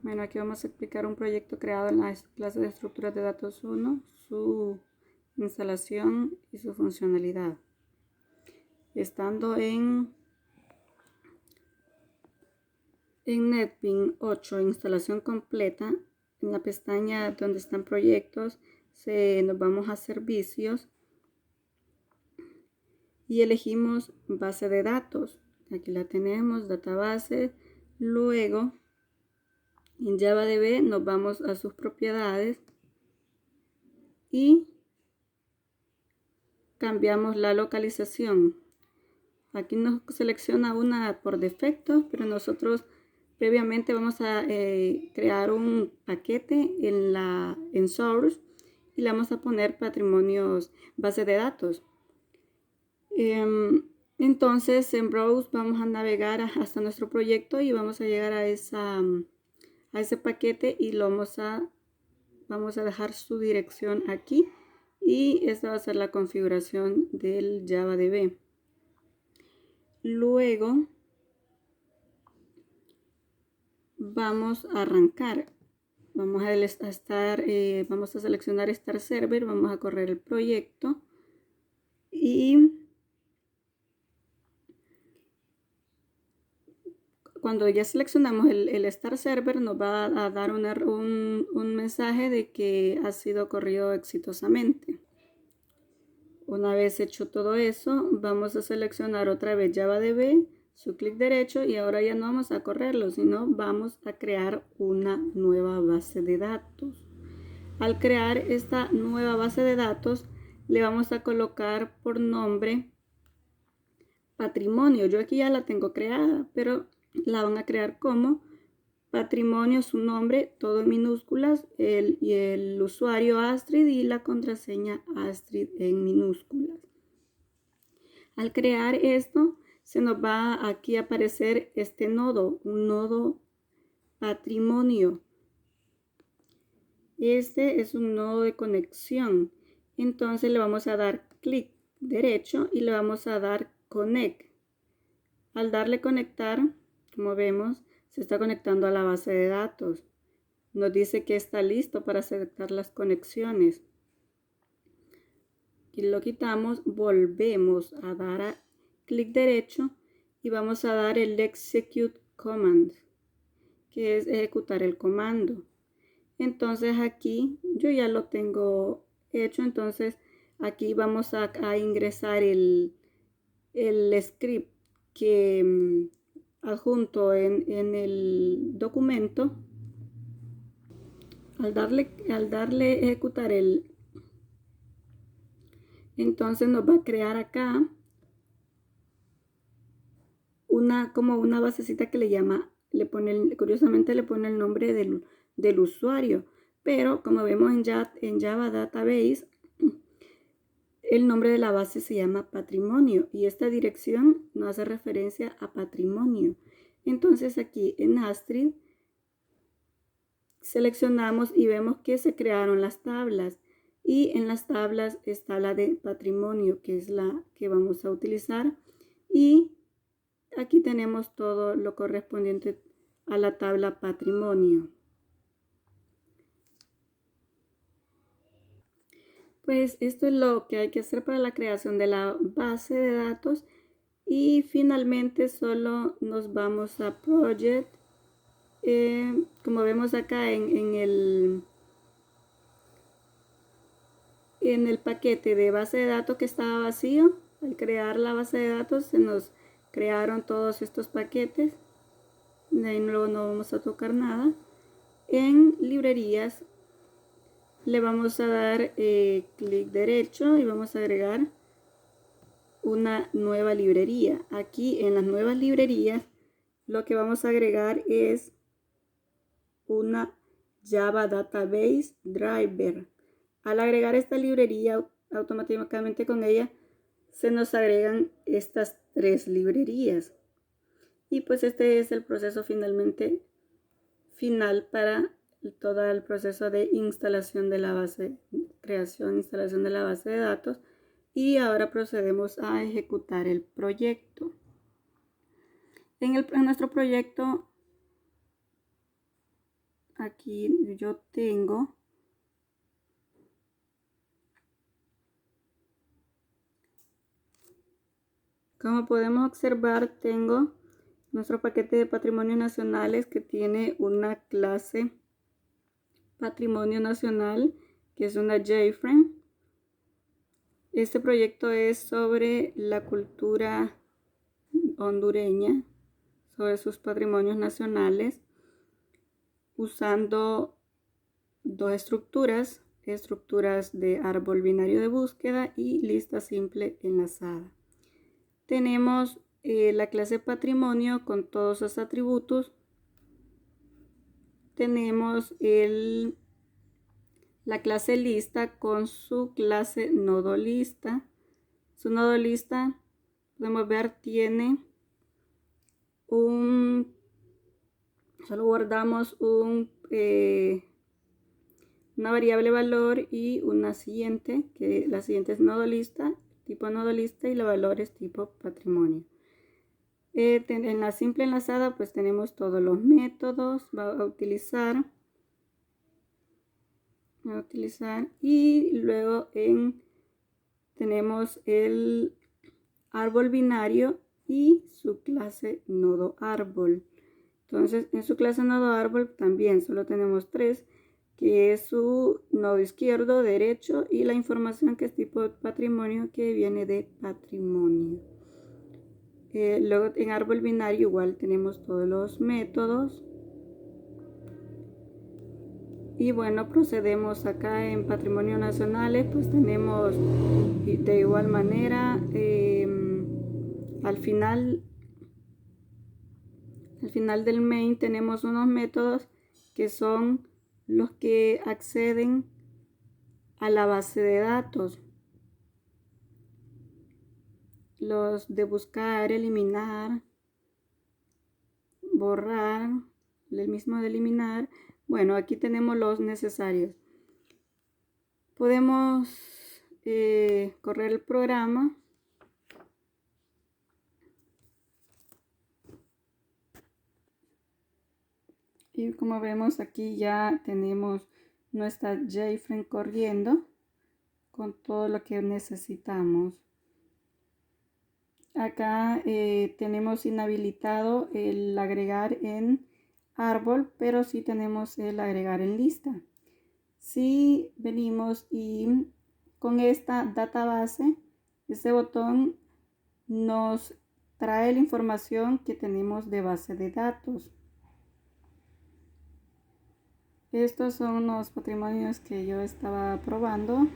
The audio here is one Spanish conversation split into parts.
Bueno, aquí vamos a explicar un proyecto creado en la clase de estructuras de datos 1, su instalación y su funcionalidad. Estando en NetBeans 8, instalación completa, en la pestaña donde están proyectos, nos vamos a servicios y elegimos base de datos. Aquí la tenemos, database. Luego, en JavaDB nos vamos a sus propiedades y cambiamos la localización. Aquí nos selecciona una por defecto, pero nosotros previamente vamos a crear un paquete en Source y le vamos a poner patrimonios base de datos. Entonces en Browse vamos a navegar hasta nuestro proyecto y vamos a llegar a ese paquete y vamos a dejar su dirección aquí y esta va a ser la configuración del JavaDB. Luego vamos a arrancar. Vamos a seleccionar Start Server, vamos a correr el proyecto y cuando ya seleccionamos el Start Server nos va a dar un mensaje de que ha sido corrido exitosamente. Una vez hecho todo eso, vamos a seleccionar otra vez JavaDB, su clic derecho y ahora ya no vamos a correrlo, sino vamos a crear una nueva base de datos. Al crear esta nueva base de datos, le vamos a colocar por nombre patrimonio. Yo aquí ya la tengo creada, pero la van a crear como patrimonio, su nombre, todo en minúsculas, y el usuario Astrid y la contraseña Astrid en minúsculas. Al crear esto, se nos va aquí a aparecer este nodo, un nodo patrimonio. Este es un nodo de conexión. Entonces le vamos a dar clic derecho y le vamos a dar Connect. Al darle conectar, como vemos, se está conectando a la base de datos. Nos dice que está listo para aceptar las conexiones. Y lo quitamos, volvemos a dar clic derecho y vamos a dar el Execute Command, que es ejecutar el comando. Entonces aquí yo ya lo tengo hecho, entonces aquí vamos a ingresar el script que adjunto en el documento. Al darle ejecutar entonces nos va a crear acá como una basecita que le llama, curiosamente le pone el nombre del usuario, pero como vemos en Java Database, el nombre de la base se llama patrimonio y esta dirección no hace referencia a patrimonio. Entonces aquí en Astrid seleccionamos y vemos que se crearon las tablas y en las tablas está la de patrimonio, que es la que vamos a utilizar, y aquí tenemos todo lo correspondiente a la tabla patrimonio. Pues esto es lo que hay que hacer para la creación de la base de datos y finalmente solo nos vamos a Project. Como vemos acá en el paquete de base de datos que estaba vacío, al crear la base de datos se nos crearon todos estos paquetes. De ahí luego no vamos a tocar nada. En librerías le vamos a dar clic derecho y vamos a agregar una nueva librería. Aquí en las nuevas librerías lo que vamos a agregar es una Java Database Driver. Al agregar esta librería, automáticamente con ella se nos agregan estas 3 librerías. Y pues este es el proceso final para todo el proceso de instalación de la base, creación, instalación de la base de datos. Y ahora procedemos a ejecutar el proyecto. En nuestro proyecto aquí yo tengo como podemos observar, tengo nuestro paquete de patrimonios nacionales que tiene una clase Patrimonio Nacional, que es una JFrame. Este proyecto es sobre la cultura hondureña, sobre sus patrimonios nacionales, usando dos estructuras de árbol binario de búsqueda y lista simple enlazada. Tenemos la clase patrimonio con todos sus atributos. Tenemos la clase lista con su clase nodo lista. Su nodo lista, podemos ver, tiene solo guardamos una variable valor y una siguiente, que la siguiente es nodo lista, tipo nodo lista, y la valor es tipo patrimonio. En la simple enlazada pues tenemos todos los métodos a utilizar y luego tenemos el árbol binario y su clase nodo árbol. Entonces en su clase nodo árbol también solo tenemos tres, que es su nodo izquierdo, derecho y la información que es tipo patrimonio, que viene de patrimonio. Luego en árbol binario igual tenemos todos los métodos. Y bueno, procedemos acá en patrimonio nacionales, pues tenemos de igual manera al final del main tenemos unos métodos que son los que acceden a la base de datos. Los de buscar, eliminar, borrar, el mismo de eliminar. Bueno, aquí tenemos los necesarios. Podemos correr el programa. Y como vemos, aquí ya tenemos nuestra JFrame corriendo con todo lo que necesitamos. Acá tenemos inhabilitado el agregar en árbol, pero sí tenemos el agregar en lista. Si venimos y con esta database, este botón nos trae la información que tenemos de base de datos. Estos son los patrimonios que yo estaba probando.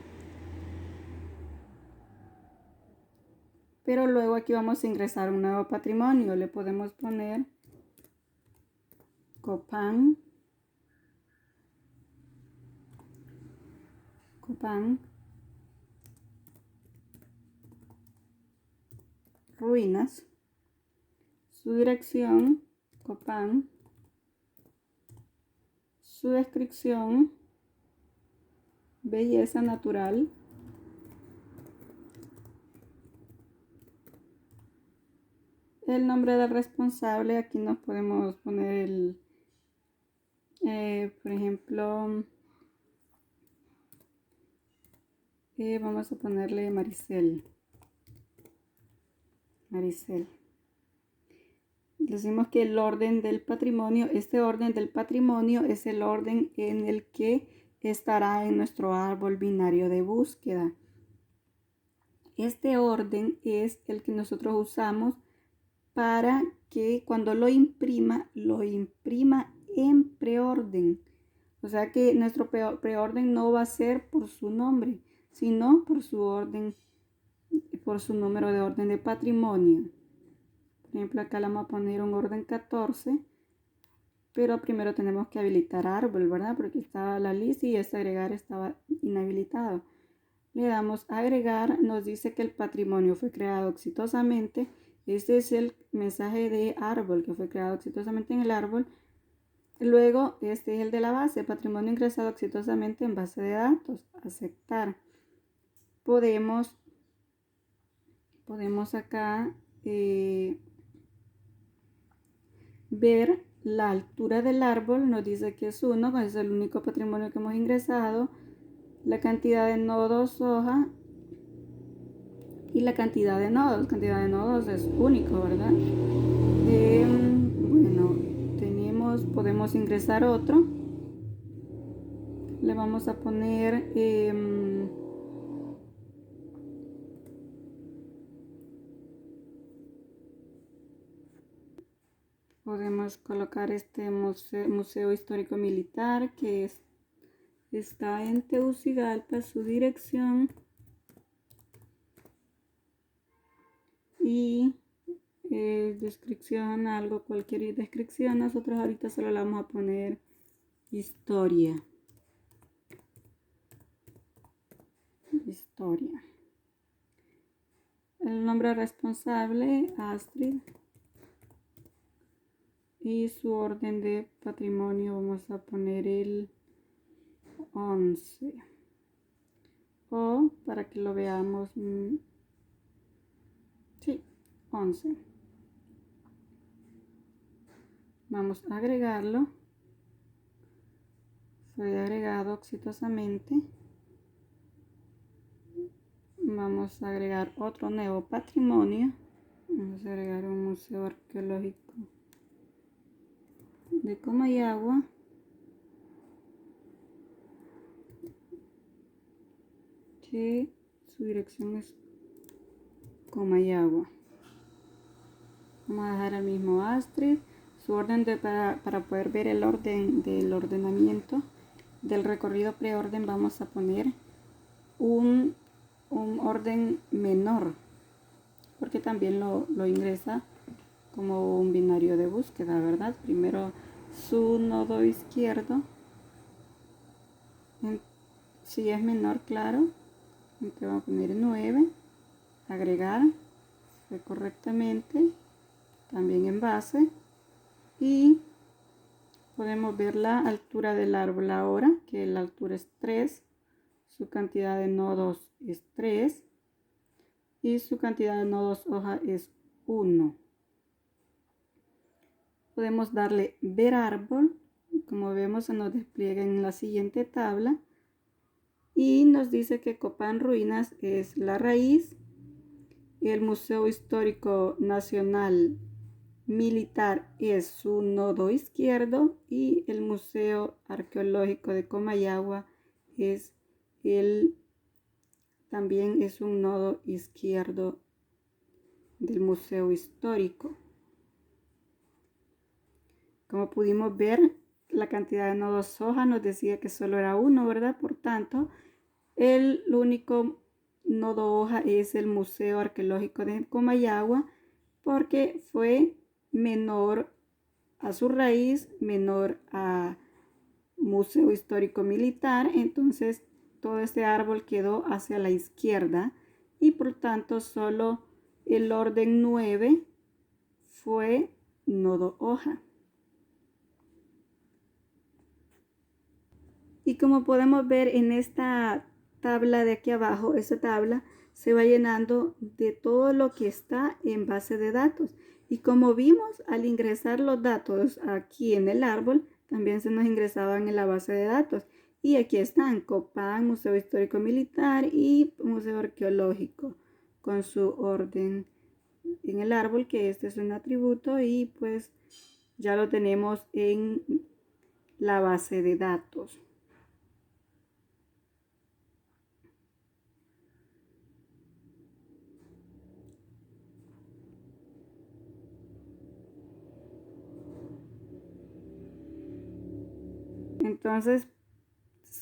Pero luego aquí vamos a ingresar un nuevo patrimonio. Le podemos poner Copán, ruinas, su dirección, Copán, su descripción, belleza natural, el nombre del responsable. Aquí nos podemos poner por ejemplo, vamos a ponerle Maricel. Decimos que el orden del patrimonio, este orden del patrimonio es el orden en el que estará en nuestro árbol binario de búsqueda. Este orden es el que nosotros usamos para que cuando lo imprima en preorden. O sea que nuestro preorden no va a ser por su nombre, sino por su orden, por su número de orden de patrimonio. Por ejemplo, acá le vamos a poner un orden 14, pero primero tenemos que habilitar árbol, ¿verdad? Porque estaba la lista y este agregar estaba inhabilitado. Le damos a agregar, nos dice que el patrimonio fue creado exitosamente. Este es el mensaje de árbol, que fue creado exitosamente en el árbol. Luego, este es el de la base, patrimonio ingresado exitosamente en base de datos, aceptar. Podemos acá ver la altura del árbol, nos dice que es 1, es el único patrimonio que hemos ingresado, la cantidad de nodos hoja y la cantidad de nodos. Cantidad de nodos es único, ¿verdad? Bueno, podemos ingresar otro. Le vamos a poner podemos colocar este museo histórico militar que está en Tegucigalpa, su dirección, y descripción, cualquier descripción. Nosotros ahorita solo le vamos a poner historia. El nombre responsable, Astrid. Y su orden de patrimonio vamos a poner el 11. O para que lo veamos, sí, 11. Vamos a agregarlo. Fue agregado exitosamente. Vamos a agregar otro nuevo patrimonio. Vamos a agregar un museo arqueológico de Comayagua. Que su dirección es Comayagua. Vamos a dejar el mismo Astrid. Su orden para poder ver el orden del ordenamiento del recorrido preorden, vamos a poner un orden menor, porque también lo ingresa como un binario de búsqueda, ¿verdad? Primero su nodo izquierdo, si es menor, claro, entonces vamos a poner 9, agregar, fue correctamente, también en base, y podemos ver la altura del árbol ahora, que la altura es 3, su cantidad de nodos es 3 y su cantidad de nodos hoja es 1. Podemos darle ver árbol, como vemos se nos despliega en la siguiente tabla, y nos dice que Copán Ruinas es la raíz, el Museo Histórico Nacional Militar es su nodo izquierdo y el Museo Arqueológico de Comayagua también es un nodo izquierdo del Museo Histórico. Como pudimos ver, la cantidad de nodos hoja nos decía que solo era 1, ¿verdad? Por tanto, el único nodo hoja es el Museo Arqueológico de Comayagua, porque fue menor a su raíz, menor a Museo Histórico Militar. Entonces todo este árbol quedó hacia la izquierda y por tanto solo el orden 9 fue nodo hoja. Y como podemos ver en esta tabla de aquí abajo, esta tabla se va llenando de todo lo que está en base de datos. Y como vimos, al ingresar los datos aquí en el árbol, también se nos ingresaban en la base de datos. Y aquí están Copán, Museo Histórico Militar y Museo Arqueológico, con su orden en el árbol, que este es un atributo y pues ya lo tenemos en la base de datos. Entonces,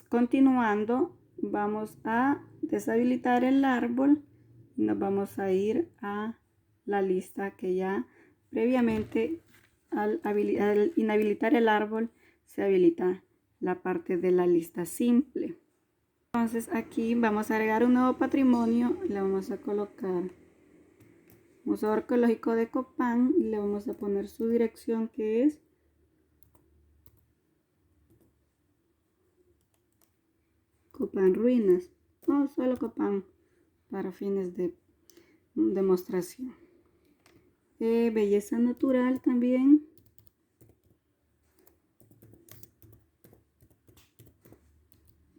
continuando, vamos a deshabilitar el árbol y nos vamos a ir a la lista que ya previamente, al inhabilitar el árbol, se habilita la parte de la lista simple. Entonces aquí vamos a agregar un nuevo patrimonio y le vamos a colocar Museo Arqueológico de Copán y le vamos a poner su dirección, que es Copán Ruinas, o solo Copán para fines de demostración. Belleza natural también.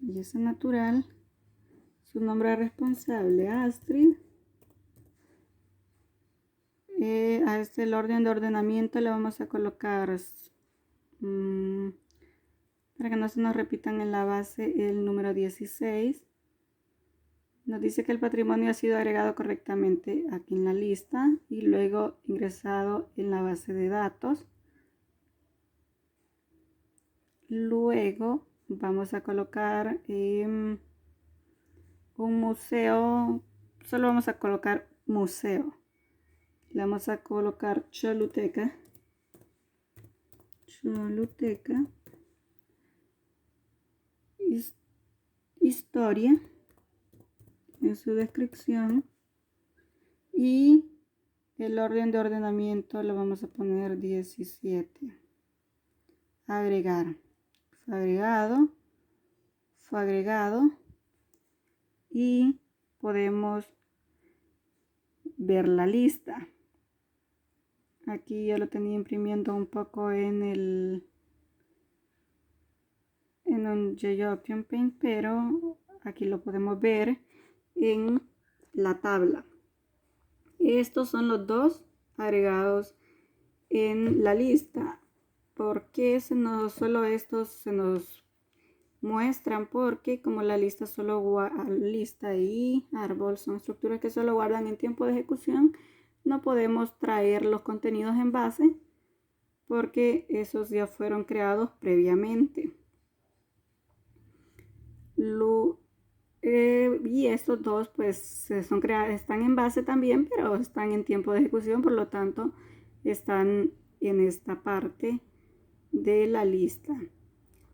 Belleza Natural. Su nombre responsable, Astrid. A el orden de ordenamiento le vamos a colocar, para que no se nos repitan en la base, el número 16. Nos dice que el patrimonio ha sido agregado correctamente aquí en la lista y luego ingresado en la base de datos. Luego vamos a colocar un museo, solo vamos a colocar museo. Le vamos a colocar Choluteca. Choluteca. Historia en su descripción. Y el orden de ordenamiento lo vamos a poner 17. Agregar. Fue agregado. Y podemos ver la lista. Aquí yo lo tenía imprimiendo un poco en un Geopion Paint, pero aquí lo podemos ver en la tabla. Estos son los dos agregados en la lista. ¿Por qué solo estos se nos muestran? Porque como la lista lista y árbol son estructuras que solo guardan en tiempo de ejecución, no podemos traer los contenidos en base porque esos ya fueron creados previamente. Y estos dos pues están en base también, pero están en tiempo de ejecución, por lo tanto están en esta parte de la lista.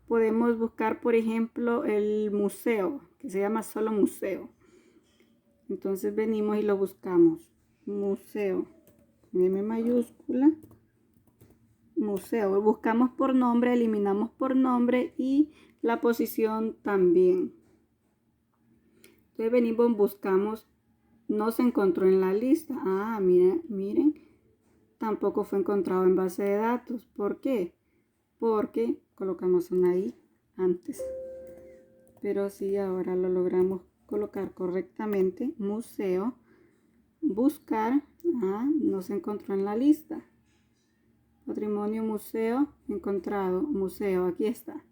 Podemos buscar, por ejemplo, el museo, que se llama solo museo. Entonces venimos y lo buscamos. Museo, M mayúscula, museo. Buscamos por nombre, eliminamos por nombre y la posición también. Entonces venimos, buscamos, no se encontró en la lista. Miren, tampoco fue encontrado en base de datos. ¿Por qué? Porque colocamos una I antes. Pero sí, ahora lo logramos colocar correctamente. Museo, buscar, no se encontró en la lista. Patrimonio, museo, encontrado, museo, aquí está.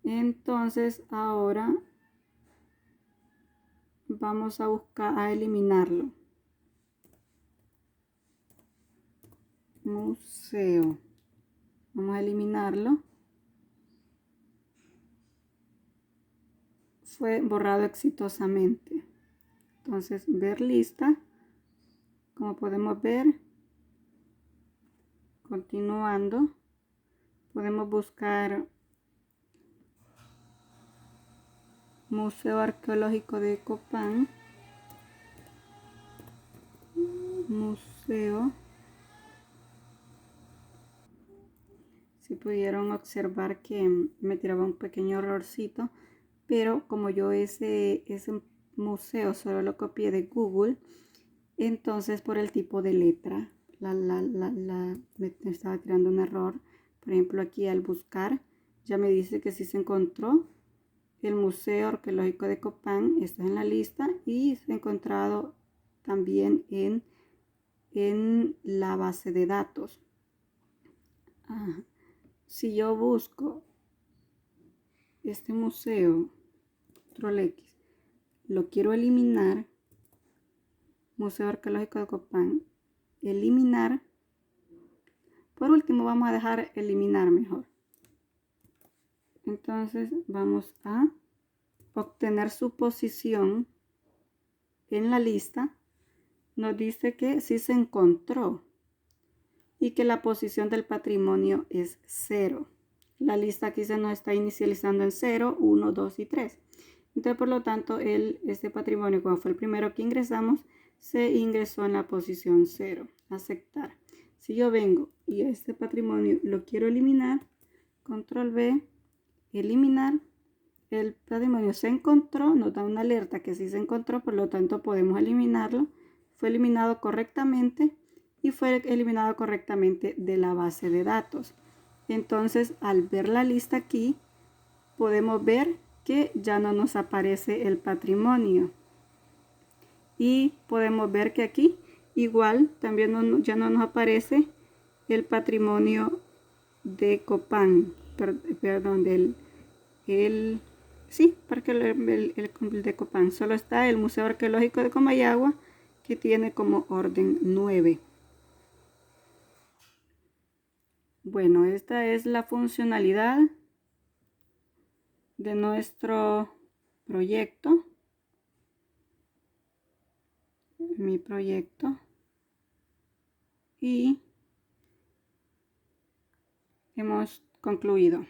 Entonces ahora vamos a buscar, a eliminarlo. Museo. Vamos a eliminarlo. Fue borrado exitosamente. Entonces, ver lista. Como podemos ver, continuando, podemos buscar Museo Arqueológico de Copán. Museo. Si pudieron observar que me tiraba un pequeño errorcito, pero como yo ese museo solo lo copié de Google, entonces por el tipo de letra me estaba tirando un error. Por ejemplo, aquí al buscar ya me dice que sí se encontró el Museo Arqueológico de Copán, está en la lista y se ha encontrado también en la base de datos. Si yo busco este museo, control X, lo quiero eliminar, Museo Arqueológico de Copán, eliminar. Por último vamos a dejar eliminar mejor. Entonces vamos a obtener su posición en la lista. Nos dice que sí se encontró y que la posición del patrimonio es 0. La lista aquí se nos está inicializando en 0, 1, 2 y 3. Entonces, por lo tanto, este patrimonio, como fue el primero que ingresamos, se ingresó en la posición 0. Aceptar. Si yo vengo y este patrimonio lo quiero eliminar, control V, eliminar. El patrimonio se encontró, nos da una alerta que sí se encontró, por lo tanto podemos eliminarlo. Fue eliminado correctamente y fue eliminado correctamente de la base de datos. Entonces, al ver la lista aquí, podemos ver que ya no nos aparece el patrimonio. Y podemos ver que aquí igual también ya no nos aparece el patrimonio de Copán, perdón, sí, Parque el de Copán. Solo está el Museo Arqueológico de Comayagua, que tiene como orden 9. Bueno, esta es la funcionalidad de nuestro proyecto. Mi proyecto. Y hemos concluido.